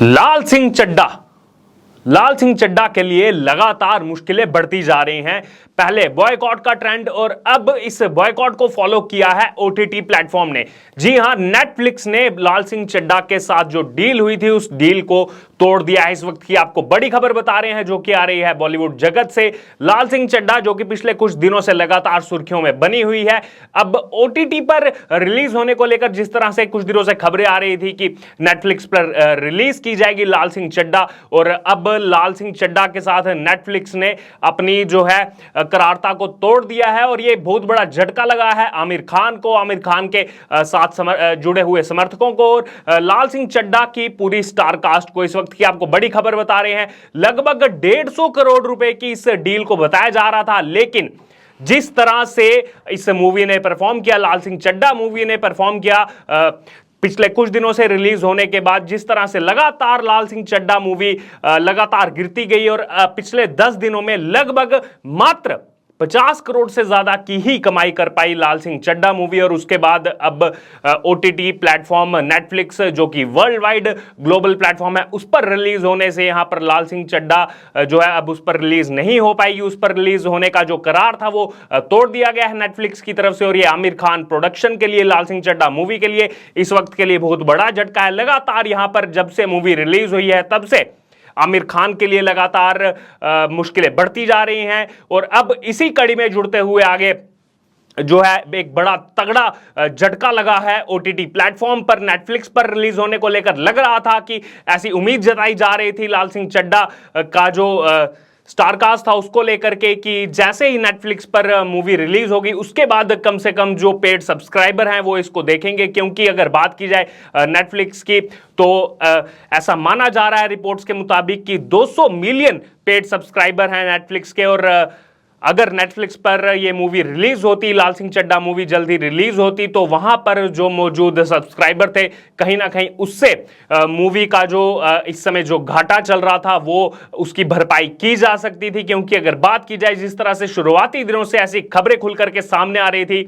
लाल सिंह चड्ढा के लिए लगातार मुश्किलें बढ़ती जा रही हैं। पहले बॉयकॉट का ट्रेंड और अब इस बॉयकॉट को फॉलो किया है ओटीटी प्लेटफॉर्म ने। जी हां, नेटफ्लिक्स ने लाल सिंह चड्ढा के साथ जो डील हुई थी उस डील को तोड़ दिया है। इस वक्त की आपको बड़ी खबर बता रहे हैं जो कि आ रही है बॉलीवुड जगत से। लाल सिंह चड्ढा जो कि पिछले कुछ दिनों से लगातार सुर्खियों में बनी हुई है, अब ओटीटी पर रिलीज होने को लेकर जिस तरह से कुछ दिनों से खबरें आ रही थी कि नेटफ्लिक्स पर रिलीज की जाएगी लाल सिंह चड्ढा, और अब लाल सिंह चड्ढा के साथ नेटफ्लिक्स ने अपनी जो है करारता को तोड़ दिया है और ये बहुत बड़ा झटका लगा है आमिर खान को, आमिर खान के साथ जुड़े हुए समर्थकों को और लाल सिंह चड्ढा की पूरी स्टार कास्ट को। इस वक्त की आपको बड़ी खबर बता रहे हैं, लगभग 150 करोड़ रुपए की इस डील को बताया जा रहा था, लेकिन जिस तरह से इस मूवी ने परफॉर्म किया, लाल सिंह चड्ढा मूवी ने परफॉर्म किया पिछले कुछ दिनों से रिलीज होने के बाद, जिस तरह से लगातार लाल सिंह चड्ढा मूवी लगातार गिरती गई और पिछले 10 दिनों में लगभग मात्र 50 करोड़ से ज्यादा की ही कमाई कर पाई लाल सिंह चड्ढा मूवी। और उसके बाद अब ओटीटी प्लेटफॉर्म नेटफ्लिक्स जो कि वर्ल्ड वाइड ग्लोबल प्लेटफॉर्म है उस पर रिलीज होने से यहां पर लाल सिंह चड्ढा जो है अब उस पर रिलीज नहीं हो पाएगी। उस पर रिलीज होने का जो करार था वो तोड़ दिया गया है नेटफ्लिक्स की तरफ से, और ये आमिर खान प्रोडक्शन के लिए, लाल सिंह चड्ढा मूवी के लिए इस वक्त के लिए बहुत बड़ा झटका है। लगातार यहां पर जब से मूवी रिलीज हुई है तब से आमिर खान के लिए लगातार मुश्किलें बढ़ती जा रही हैं, और अब इसी कड़ी में जुड़ते हुए आगे जो है एक बड़ा तगड़ा झटका लगा है ओटीटी प्लेटफॉर्म पर। नेटफ्लिक्स पर रिलीज होने को लेकर लग रहा था कि ऐसी उम्मीद जताई जा रही थी लाल सिंह चड्ढा का जो स्टारकास्ट था उसको लेकर के कि जैसे ही नेटफ्लिक्स पर मूवी रिलीज होगी उसके बाद कम से कम जो पेड सब्सक्राइबर हैं वो इसको देखेंगे, क्योंकि अगर बात की जाए नेटफ्लिक्स की तो ऐसा माना जा रहा है रिपोर्ट्स के मुताबिक कि 200 मिलियन पेड सब्सक्राइबर हैं नेटफ्लिक्स के, और अगर नेटफ्लिक्स पर ये मूवी रिलीज होती, लाल सिंह चड्ढा मूवी जल्दी रिलीज होती, तो वहां पर जो मौजूद सब्सक्राइबर थे कहीं ना कहीं उससे मूवी का जो इस समय जो घाटा चल रहा था वो उसकी भरपाई की जा सकती थी। क्योंकि अगर बात की जाए जिस तरह से शुरुआती दिनों से ऐसी खबरें खुल करके सामने आ रही थी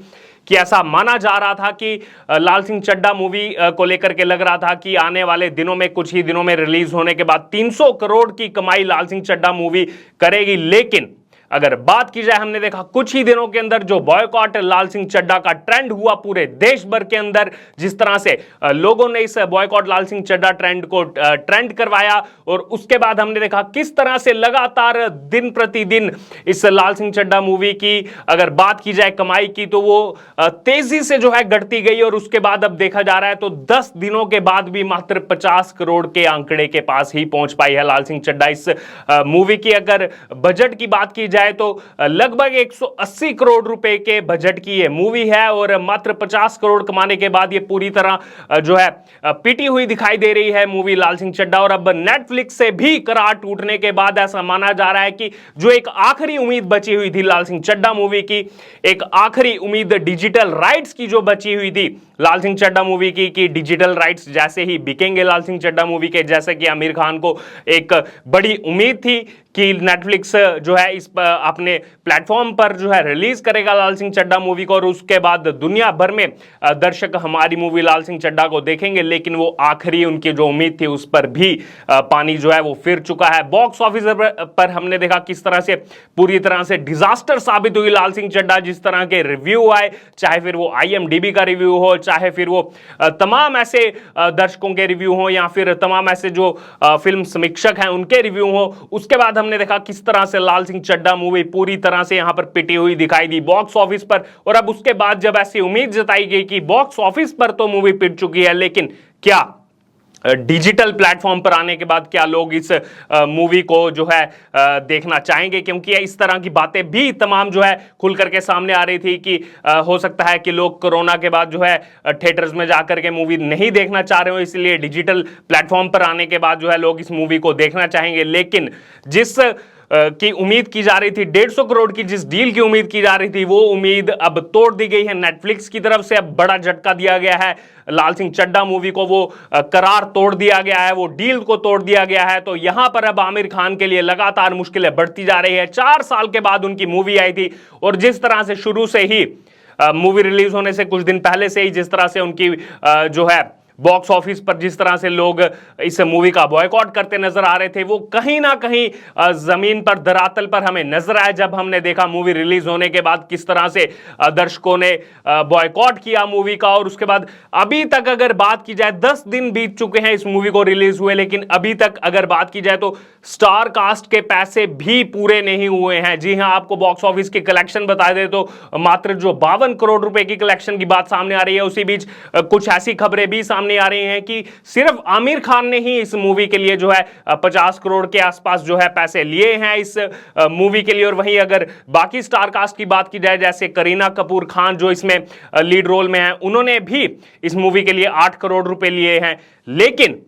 कि ऐसा माना जा रहा था कि लाल सिंह चड्ढा मूवी को लेकर के लग रहा था कि आने वाले दिनों में, कुछ ही दिनों में रिलीज होने के बाद 300 करोड़ की कमाई लाल सिंह चड्ढा मूवी करेगी। लेकिन अगर बात की जाए, हमने देखा कुछ ही दिनों के अंदर जो बॉयकॉट लाल सिंह चड्ढा का ट्रेंड हुआ पूरे देश भर के अंदर, जिस तरह से लोगों ने इस बॉयकॉट लाल सिंह चड्ढा ट्रेंड को ट्रेंड करवाया, और उसके बाद हमने देखा किस तरह से लगातार दिन प्रतिदिन इस लाल सिंह चड्ढा मूवी की अगर बात की जाए कमाई की तो वो तेजी से जो है घटती गई, और उसके बाद अब देखा जा रहा है तो 10 दिनों के बाद भी मात्र 50 करोड़ के आंकड़े के पास ही पहुंच पाई है लाल सिंह चड्ढा। इस मूवी की अगर बजट की बात की जाए तो लगभग 180 करोड़ रुपए के बजट की ये मूवी है, और मात्र 50 करोड़ कमाने के बाद ये पूरी तरह जो है पिटी हुई दिखाई दे रही है मूवी लाल सिंह चड्ढा। और अब नेटफ्लिक्स से भी करार टूटने के बाद ऐसा माना जा रहा है कि जो एक आखिरी उम्मीद बची हुई थी लाल सिंह चड्ढा मूवी की, एक आखिरी उम्मीद डिजिटल राइट्स की जो बची हुई थी लाल सिंह चड्ढा मूवी की, कि डिजिटल राइट्स जैसे ही बिकेंगे लाल सिंह चड्ढा मूवी के, जैसे कि आमिर खान को एक बड़ी उम्मीद थी कि नेटफ्लिक्स जो है इस अपने प्लेटफॉर्म पर जो है रिलीज करेगा लाल सिंह चड्ढा मूवी को, और उसके बाद दुनिया भर में दर्शक हमारी मूवी लाल सिंह चड्ढा को देखेंगे। लेकिन वो आखिरी उनकी जो उम्मीद थी उस पर भी पानी जो है वो फिर चुका है। बॉक्स ऑफिस पर हमने देखा किस तरह से पूरी तरह से डिजास्टर साबित हुई लाल सिंह चड्ढा। जिस तरह के रिव्यू आए, चाहे फिर वो IMDb का रिव्यू हो, चाहे फिर वो तमाम ऐसे दर्शकों के रिव्यू हो, या फिर तमाम ऐसे जो फिल्म समीक्षक हैं उनके रिव्यू हो, उसके बाद हमने देखा किस तरह से लाल सिंह चड्ढा मूवी पूरी तरह से यहां पर पिटी हुई दिखाई दी बॉक्स ऑफिस पर। और अब उसके बाद जब ऐसी उम्मीद जताई गई कि बॉक्स ऑफिस पर तो मूवी पिट चुकी है, लेकिन क्या डिजिटल प्लेटफॉर्म पर आने के बाद क्या लोग इस मूवी को जो है देखना चाहेंगे? क्योंकि इस तरह की बातें भी तमाम जो है खुल करके सामने आ रही थी कि हो सकता है कि लोग कोरोना के बाद जो है थिएटर्स में जाकर के मूवी नहीं देखना चाह रहे हो, इसलिए डिजिटल प्लेटफॉर्म पर आने के बाद जो है लोग इस मूवी को देखना चाहेंगे। लेकिन जिस की उम्मीद की जा रही थी, 150 करोड़ की जिस डील की उम्मीद की जा रही थी, वो उम्मीद अब तोड़ दी गई है नेटफ्लिक्स की तरफ से। अब बड़ा झटका दिया गया है लाल सिंह चड्ढा मूवी को, वो करार तोड़ दिया गया है, वो डील को तोड़ दिया गया है। तो यहां पर अब आमिर खान के लिए लगातार मुश्किलें बढ़ती जा रही है। 4 साल के बाद उनकी मूवी आई थी, और जिस तरह से शुरू से ही मूवी रिलीज होने से कुछ दिन पहले से ही जिस तरह से उनकी जो है बॉक्स ऑफिस पर जिस तरह से लोग इस मूवी का बॉयकॉट करते नजर आ रहे थे, वो कहीं ना कहीं जमीन पर, धरातल पर हमें नजर आया जब हमने देखा मूवी रिलीज होने के बाद किस तरह से दर्शकों ने बॉयकॉट किया मूवी का। और उसके बाद अभी तक अगर बात की जाए, 10 दिन बीत चुके हैं इस मूवी को रिलीज हुए, लेकिन अभी तक अगर बात की जाए तो स्टार कास्ट के पैसे भी पूरे नहीं हुए हैं। जी हां, आपको बॉक्स ऑफिस की कलेक्शन बता दे तो मात्र जो 52 करोड़ रुपए की कलेक्शन की बात सामने आ रही है, उसी बीच कुछ ऐसी खबरें भी सामने आ रही हैं कि सिर्फ आमिर खान ने ही इस मूवी के लिए जो है 50 करोड़ के आसपास जो है पैसे लिए हैं इस मूवी के लिए। और वहीं अगर बाकी स्टार कास्ट की बात की जाए, जैसे करीना कपूर खान जो इसमें लीड रोल में है, उन्होंने भी इस मूवी के लिए 8 करोड़ रुपए लिए हैं। लेकिन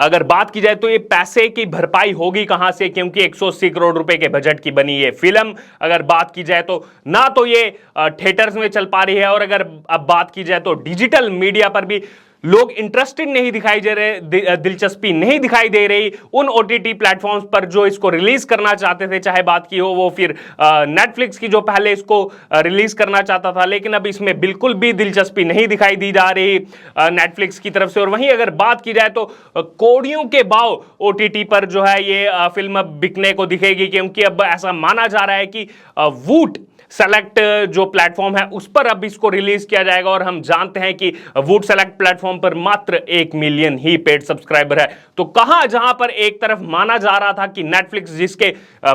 अगर बात की जाए तो ये पैसे की भरपाई होगी कहां से, क्योंकि 180 करोड़ रुपए के बजट की बनी ये फिल्म अगर बात की जाए तो ना तो ये थिएटर्स में चल पा रही है, और अगर अब बात की जाए तो डिजिटल मीडिया पर भी लोग इंटरेस्टेड नहीं दिखाई दे रहे, दिलचस्पी नहीं दिखाई दे रही उन ओटीटी प्लेटफॉर्म्स पर जो इसको रिलीज करना चाहते थे, चाहे बात की हो वो फिर नेटफ्लिक्स की जो पहले इसको रिलीज करना चाहता था, लेकिन अब इसमें बिल्कुल भी दिलचस्पी नहीं दिखाई दी जा रही नेटफ्लिक्स की तरफ से। और वहीं अगर बात की जाए तो कौड़ियों के भाव ओटीटी पर जो है ये फिल्म अब बिकने को दिखेगी, क्योंकि अब ऐसा माना जा रहा है कि वूट सेलेक्ट जो प्लेटफॉर्म है उस पर अब इसको रिलीज किया जाएगा। और हम जानते हैं कि वूट सेलेक्ट प्लेटफॉर्म पर मात्र 1 मिलियन ही पेड सब्सक्राइबर है। तो कहां, जहां पर एक तरफ माना जा रहा था कि नेटफ्लिक्स जिसके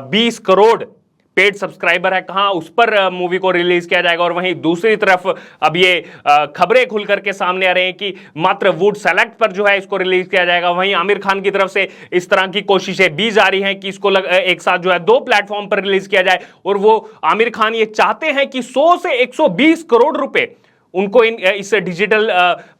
20 करोड़ पेड सब्सक्राइबर है, कहां उस पर मूवी को रिलीज किया जाएगा, और वहीं दूसरी तरफ अब ये खबरें खुल करके सामने आ रही हैं कि मात्र वुड सेलेक्ट पर जो है इसको रिलीज किया जाएगा। वहीं आमिर खान की तरफ से इस तरह की कोशिशें भी जारी हैं कि इसको एक साथ जो है 2 प्लेटफॉर्म पर रिलीज किया जाए, और वो आमिर खान ये चाहते हैं कि 100 से 120 करोड़ रुपए उनको इस डिजिटल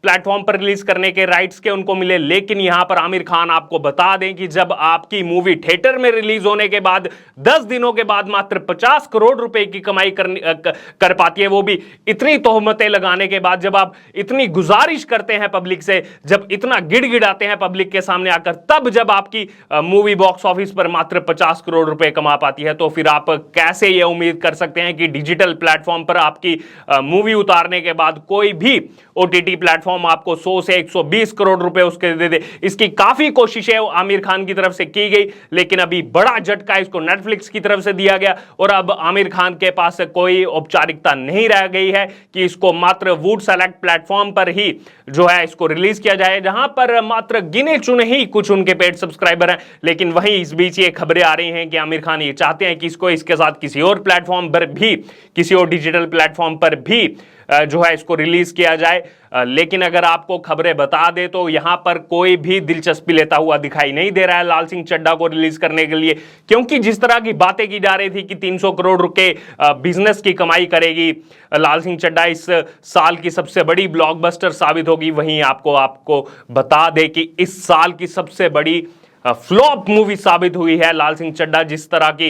प्लेटफॉर्म पर रिलीज करने के राइट्स के उनको मिले। लेकिन यहां पर आमिर खान आपको बता दें कि जब आपकी मूवी थिएटर में रिलीज होने के बाद 10 दिनों के बाद मात्र 50 करोड़ रुपए की कमाई कर पाती है, वो भी इतनी तोहमतें लगाने के बाद, जब आप इतनी गुजारिश करते हैं पब्लिक से, जब इतना गिड़गिड़ाते हैं पब्लिक के सामने आकर, तब जब आपकी मूवी बॉक्स ऑफिस पर मात्र 50 करोड़ रुपए कमा पाती है, तो फिर आप कैसे ये उम्मीद कर सकते हैं कि डिजिटल प्लेटफॉर्म पर आपकी मूवी उतारने के बाद कोई भी ओटीटी प्लेटफॉर्म आपको 100 से 120 करोड़ रुपए उसके दे दे। इसकी काफी कोशिशें आमिर खान की तरफ से की गई, लेकिन अभी बड़ा झटका इसको नेटफ्लिक्स की तरफ से दिया गया, और अब आमिर खान के पास कोई औपचारिकता नहीं रह गई है कि इसको मात्र वुड सेलेक्ट प्लेटफॉर्म पर ही जो है इसको रिलीज किया जाए, जहां पर मात्र गिने चुने ही कुछ उनके पेड सब्सक्राइबर हैं। लेकिन वहीं इस बीच ये खबरें आ रही हैं कि आमिर खान ये चाहते हैं कि इसको इसके साथ किसी और प्लेटफॉर्म पर भी, किसी और डिजिटल प्लेटफॉर्म पर भी जो है इसको रिलीज किया जाए। लेकिन अगर आपको खबरें बता दे तो यहां पर कोई भी दिलचस्पी लेता हुआ दिखाई नहीं दे रहा है लाल सिंह चड्ढा को रिलीज करने के लिए, क्योंकि जिस तरह की बातें की जा रही थी कि 300 करोड़ रुपए बिजनेस की कमाई करेगी लाल सिंह चड्ढा, इस साल की सबसे बड़ी ब्लॉकबस्टर साबित होगी, वहीं आपको बता दे कि इस साल की सबसे बड़ी फ्लॉप मूवी साबित हुई है लाल सिंह चड्ढा। जिस तरह की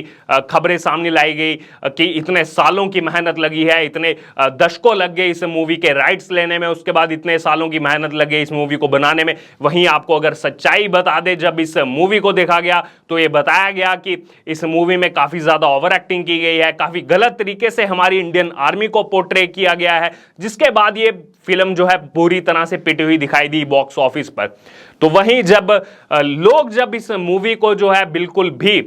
खबरें सामने लाई गई कि इतने सालों की मेहनत लगी है, इतने दशकों लग गए इस मूवी के राइट्स लेने में, उसके बाद इतने सालों की मेहनत लग गई इस मूवी को बनाने में। वहीं आपको अगर सच्चाई बता दे, जब इस मूवी को देखा गया तो ये बताया गया कि इस मूवी में काफी ज्यादा ओवर एक्टिंग की गई है, काफी गलत तरीके से हमारी इंडियन आर्मी को पोर्ट्रे किया गया है, जिसके बाद ये फिल्म जो है बुरी तरह से पिटी हुई दिखाई दी बॉक्स ऑफिस पर। तो वहीं जब इस मूवी को जो है बिल्कुल भी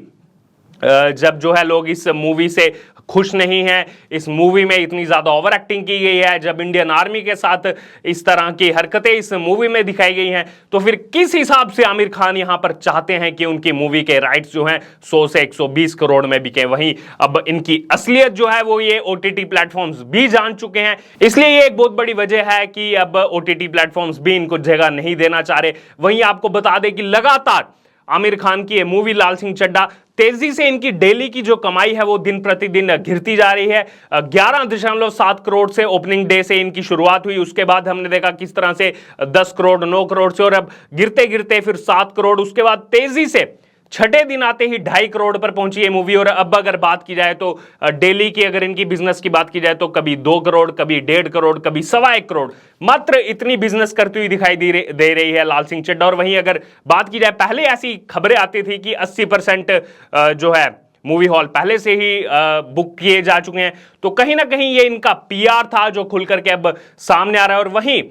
जब जो है लोग इस मूवी से खुश नहीं हैं, इस मूवी में इतनी ज्यादा ओवर एक्टिंग की गई है, जब इंडियन आर्मी के साथ इस तरह की हरकतें इस मूवी में दिखाई गई हैं, तो फिर किस हिसाब से आमिर खान यहां पर चाहते हैं कि उनकी मूवी के राइट्स जो हैं 100 से 120 करोड़ में बिके। वहीं अब इनकी असलियत जो है वो ये ओटीटी प्लेटफॉर्म्स भी जान चुके हैं, इसलिए ये एक बहुत बड़ी वजह है कि अब ओटीटी प्लेटफॉर्म्स भी इनको जगह नहीं देना चाह रहे। वहीं आपको बता दें कि लगातार आमिर खान की ये मूवी लाल सिंह चड्ढा, तेजी से इनकी डेली की जो कमाई है वो दिन प्रतिदिन गिरती जा रही है। 11.7 करोड़ से ओपनिंग डे से इनकी शुरुआत हुई, उसके बाद हमने देखा किस तरह से 10 करोड़ 9 करोड़ से, और अब गिरते गिरते फिर 7 करोड़, उसके बाद तेजी से छठे दिन आते ही 2.5 करोड़ पर पहुंची ये मूवी। और अब अगर बात की जाए तो डेली की, अगर इनकी बिजनेस की बात की जाए तो कभी 2 करोड़, कभी 1.5 करोड़, कभी 1.25 करोड़, मात्र इतनी बिजनेस करती हुई दिखाई दे रही है लाल सिंह चड्ढा। और वहीं अगर बात की जाए, पहले ऐसी खबरें आती थी कि 80% जो है मूवी हॉल पहले से ही बुक किए जा चुके हैं, तो कहीं ना कहीं ये इनका पीआर था जो खुल करके अब सामने आ रहा है। और वहीं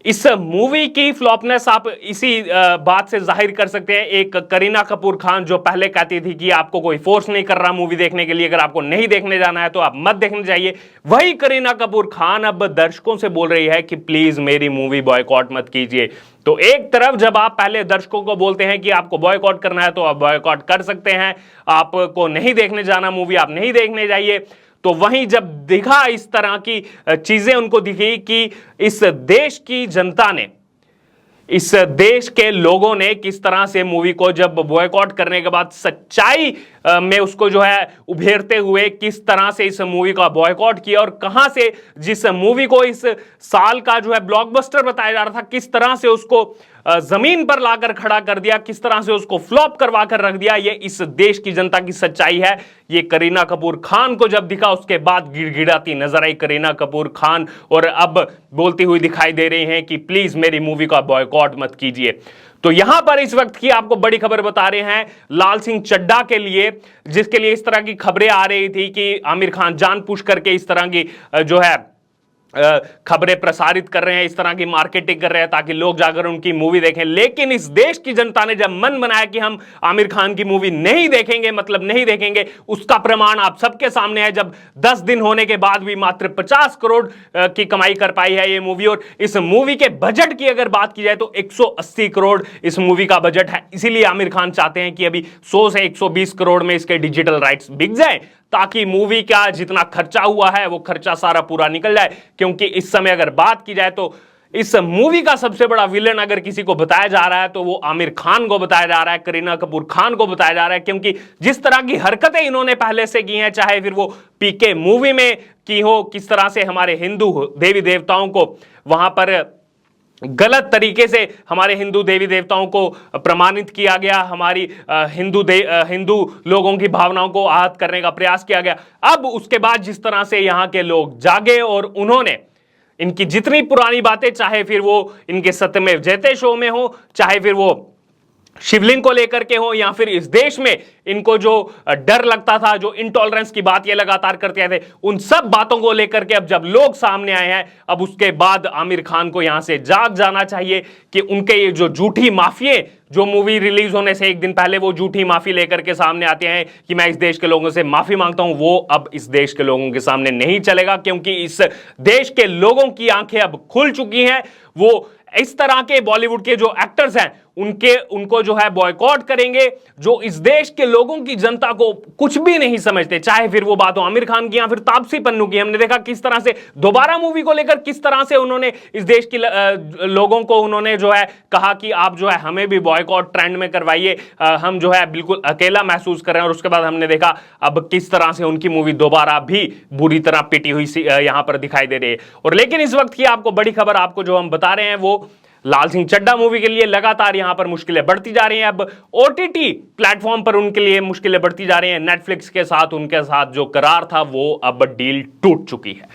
इस मूवी की फ्लॉपनेस आप इसी बात से जाहिर कर सकते हैं। एक करीना कपूर खान जो पहले कहती थी कि आपको कोई फोर्स नहीं कर रहा मूवी देखने के लिए, अगर आपको नहीं देखने जाना है तो आप मत देखने जाइए, वही करीना कपूर खान अब दर्शकों से बोल रही है कि प्लीज मेरी मूवी बॉयकॉट मत कीजिए। तो एक तरफ जब आप पहले दर्शकों को बोलते हैं कि आपको बॉयकॉट करना है तो आप बॉयकॉट कर सकते हैं, आपको नहीं देखने जाना मूवी आप नहीं देखने जाइए, तो वहीं जब दिखा इस तरह की चीजें उनको दिखी कि इस देश की जनता ने, इस देश के लोगों ने किस तरह से मूवी को जब बॉयकॉट करने के बाद सच्चाई में उसको जो है उभेरते हुए किस तरह से इस मूवी का बॉयकॉट किया, और कहां से जिस मूवी को इस साल का जो है ब्लॉकबस्टर बताया जा रहा था किस तरह से उसको जमीन पर लाकर खड़ा कर दिया, किस तरह से उसको फ्लॉप करवा कर रख दिया। ये इस देश की जनता की सच्चाई है। ये करीना कपूर खान को जब दिखा उसके बाद गिड़गिड़ाती नजर आई करीना कपूर खान, और अब बोलती हुई दिखाई दे रही हैं कि प्लीज मेरी मूवी का बॉयकॉट मत कीजिए। तो यहां पर इस वक्त की आपको बड़ी खबर बता रहे हैं लाल सिंह चड्ढा के लिए, जिसके लिए इस तरह की खबरें आ रही थी कि आमिर खान जानबूझ करके इस तरह की जो है खबरें प्रसारित कर रहे हैं, इस तरह की मार्केटिंग कर रहे हैं ताकि लोग जाकर उनकी मूवी देखें। लेकिन इस देश की जनता ने जब मन बनाया कि हम आमिर खान की मूवी नहीं देखेंगे, मतलब नहीं देखेंगे, उसका प्रमाण आप सबके सामने है। जब 10 दिन होने के बाद भी मात्र 50 करोड़ की कमाई कर पाई है ये मूवी, और इस मूवी के बजट की अगर बात की जाए तो 180 करोड़ इस मूवी का बजट है। इसीलिए आमिर खान चाहते हैं कि अभी 100 से 120 करोड़ में इसके डिजिटल राइट्स बिक जाए, ताकि मूवी का जितना खर्चा हुआ है वो खर्चा सारा पूरा निकल जाए। क्योंकि इस समय अगर बात की जाए तो इस मूवी का सबसे बड़ा विलन अगर किसी को बताया जा रहा है तो वो आमिर खान को बताया जा रहा है, करीना कपूर खान को बताया जा रहा है। क्योंकि जिस तरह की हरकतें इन्होंने पहले से की हैं, चाहे फिर वो पीके मूवी में की हो, किस तरह से हमारे हिंदू देवी देवताओं को वहां पर गलत तरीके से हमारे हिंदू देवी देवताओं को प्रमाणित किया गया, हमारी हिंदू लोगों की भावनाओं को आहत करने का प्रयास किया गया। अब उसके बाद जिस तरह से यहाँ के लोग जागे और उन्होंने इनकी जितनी पुरानी बातें, चाहे फिर वो इनके सत्यमेव जयते शो में हो, चाहे फिर वो शिवलिंग को लेकर के हो, या फिर इस देश में इनको जो डर लगता था, जो इंटॉलरेंस की बात ये लगातार करते आए थे, उन सब बातों को लेकर के अब जब लोग सामने आए हैं, अब उसके बाद आमिर खान को यहां से जाग जाना चाहिए कि उनके ये जो झूठी माफिये, जो मूवी रिलीज होने से एक दिन पहले वो झूठी माफी लेकर के सामने आते हैं कि मैं इस देश के लोगों से माफी मांगता हूं, वो अब इस देश के लोगों के सामने नहीं चलेगा। क्योंकि इस देश के लोगों की आंखें अब खुल चुकी हैं। वो इस तरह के बॉलीवुड के जो एक्टर्स हैं उनको जो है बॉयकॉट करेंगे, जो इस देश के लोगों की जनता को कुछ भी नहीं समझते, चाहे फिर वो बात हो आमिर खान की या फिर तापसी पन्नू की। हमने देखा किस तरह से दोबारा मूवी को लेकर किस तरह से उन्होंने इस देश की लोगों को उन्होंने जो है कहा कि आप जो है हमें भी बॉयकॉट ट्रेंड में करवाइए, हम जो है बिल्कुल अकेला महसूस कर रहे हैं। और उसके बाद हमने देखा अब किस तरह से उनकी मूवी दोबारा भी बुरी तरह पिटी हुई यहां पर दिखाई दे रही है। और लेकिन इस वक्त की आपको बड़ी खबर आपको जो हम बता रहे हैं वो लाल सिंह चड्ढा मूवी के लिए लगातार यहां पर मुश्किलें बढ़ती जा रही हैं। अब ओटीटी प्लेटफॉर्म पर उनके लिए मुश्किलें बढ़ती जा रही हैं। नेटफ्लिक्स के साथ उनके साथ जो करार था वो अब डील टूट चुकी है।